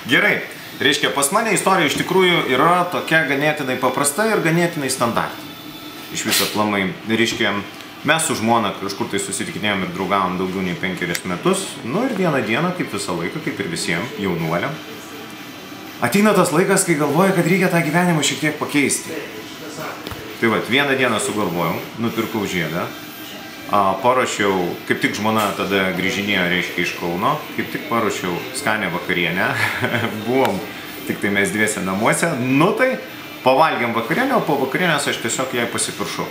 Gerai. Reiškia, pas mane istorija iš tikrųjų yra tokia ganėtinai paprasta ir ganėtinai standartinė. Iš viso aplamai. Reiškia, mes su žmona kažkur tai susitikinėjom ir draugavom daugiau nei 5 metus. Nu ir vieną dieną, kaip visą laiką, kaip ir visiems jaunuoliam, ateina tas laikas, kai galvoja, kad reikia tą gyvenimą šiek tiek pakeisti. Tai vat, vieną dieną sugalvojau, nupirkau žiedą, paruošiau, kaip tik žmona tada grįžinėjo, reiškia, iš Kauno, kaip tik paruošiau skanę vakarienę, buvom tik tai mes dviese namuose, nu tai pavalgėm vakarienę, o po vakarienės aš tiesiog jai pasipiršau.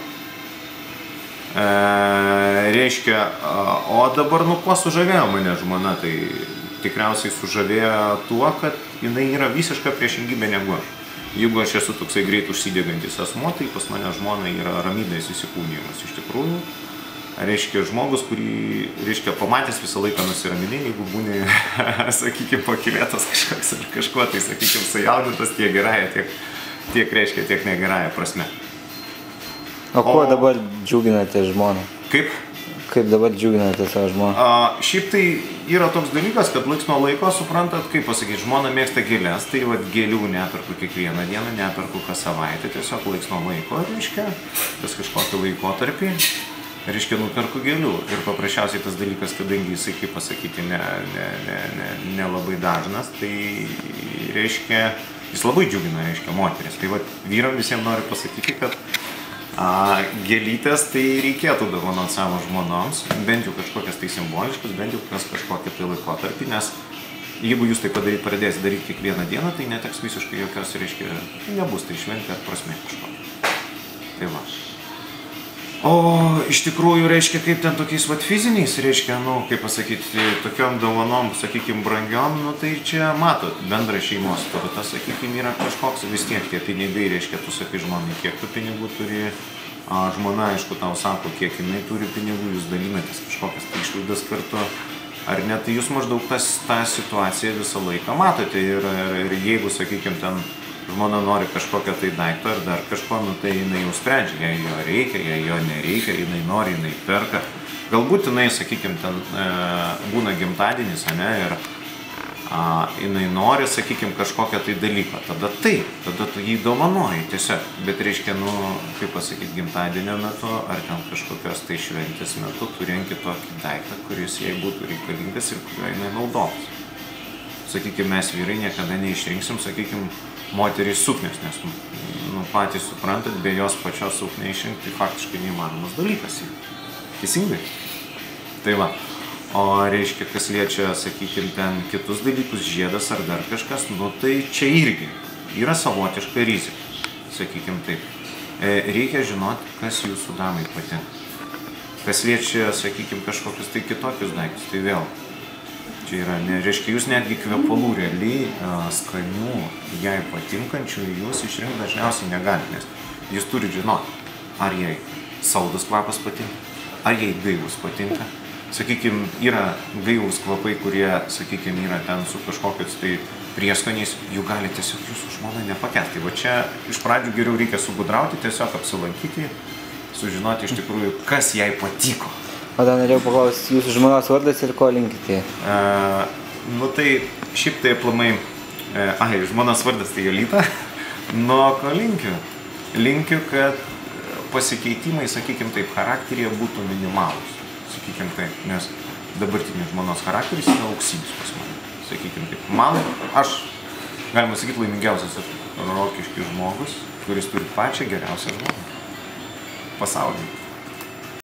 Reiškia, o dabar nu kuo sužavėjo mane žmona, tai tikriausiai sužavėjo tuo, kad jinai yra visiška priešingybė negu aš. Jeigu aš esu toksai greit užsidegantis asmuo, tai pas mane žmona yra ramybės įsikūnijimas iš tikrųjų. Reiškia, žmogus, kurį, reiškia, pamatęs visą laiką nusiraminė, jeigu būni, sakykime, pakilėtas kažkoks ar kažkuo, tai, sakykime, sujaudintas tiek gerąją, tiek reiškia, tiek negerąją prasme. O kuo dabar džiuginate žmoną? Kaip? Kaip dabar džiuginate savo žmoną? Šiaip tai yra toks dalykas, kad laiks nuo laiko, suprantat, kaip pasakyti, žmona mėgsta gėlės, tai vat gėlių neperku kiekvieną dieną, neperku kas savaitę, tiesiog laiks nuo laiko, reiškia, kas kažkokį laikotarpį. Reiškia, nuperku gėlių ir paprasčiausiai tas dalykas, kadangi jisai, kaip pasakyti, nelabai dažnas, tai reiškia, jis labai džiugina, reiškia, moteris. Tai va, vyram visiems noriu pasakyti, kad gėlytės tai reikėtų dovanoti savo žmonoms, bent jau kažkokias tai simboliškas, bent jau kažkokį tai laikotarpį, nes jeigu jūs tai pradėsite daryti kiekvieną dieną, tai neteks visiškai jokios, reiškia, nebus tai šventė ar prasmė kažkokia. Tai va. O iš tikrųjų, reiškia, kaip ten tokiais vat fiziniais, reiškia, nu, kaip pasakyti, tokiom dovanom, sakykime, brangiom, nu, tai čia matot, bendra šeimos turtas, sakykime, yra kažkoks, vis tiek tie pinigai, reiškia, tu sakai žmonai, kiek tu pinigų turi, žmona, aišku, tau sako, kiek jinai turi pinigų, jūs dalinatės kažkokias tai išlaidas kartu, ar ne, tai jūs maždaug tą situaciją visą laiką matote ir jeigu, sakykime, ten žmona nori kažkokią tai daiktą ar dar kažko, nu tai jinai jau sprendžia, jei jo reikia, jei jo nereikia, jinai nori, jinai perka. Galbūt jinai, sakykime, ten būna gimtadienis, ane, ir jinai nori, sakykime, kažkokią tai dalyką. Tada taip, tada tu jį dovanoji tiesiog. Bet reiškia, nu, kaip pasakyti, gimtadienio metu ar ten kažkokios tai šventės metu tu renki tokį daiktą, kuris jai būtų reikalingas ir kuriuo jinai naudotis. Sakykime, mes vyrai niekada neišrinksim, sakykime, moteriai suknės, nes nu, patys suprantat, be jos pačios suknę išrinkti, tai faktiškai neįmanomas dalykas. Teisingai? Tai va. O reiškia, kas liečia, sakykime, ten kitus dalykus, žiedas ar dar kažkas, nu tai čia irgi yra savotiška rizika, sakykime taip. Reikia žinoti, kas jūsų damai patinka. Kas liečia, sakykime, kažkokius tai kitokius daiktus, tai vėl. Čia yra, reiškia, jūs netgi kvepalų realiai skanių, jai patinkančių, jūs išrinkti dažniausiai negalite, nes jūs turite žinoti, ar jai saldus kvapas patinka, ar jai gaivus patinka. Sakykime, yra gaivus kvapai, kurie, sakykime, yra ten su kažkokiais tai prieskoniais, jų gali tiesiog jūsų žmona nepakęsti. Va čia iš pradžių geriau reikia sugudrauti, tiesiog apsilankyti, sužinoti iš tikrųjų, kas jai patiko. O dar norėjau paklausti, jūsų žmonos vardas ir ko linkite? Nu tai šiaip tai aplamai, žmonos vardas tai Jolita, nu ko linkiu? Linkiu, kad pasikeitimai, sakykime taip, charakteryje būtų minimalus, sakykime taip, nes dabartinis žmonos charakteris yra auksinis pas mane, sakykime taip. Man, aš, galima sakyti, laimingiausias Rokiškis žmogus, kuris turi pačią geriausią žmoną pasaulyje.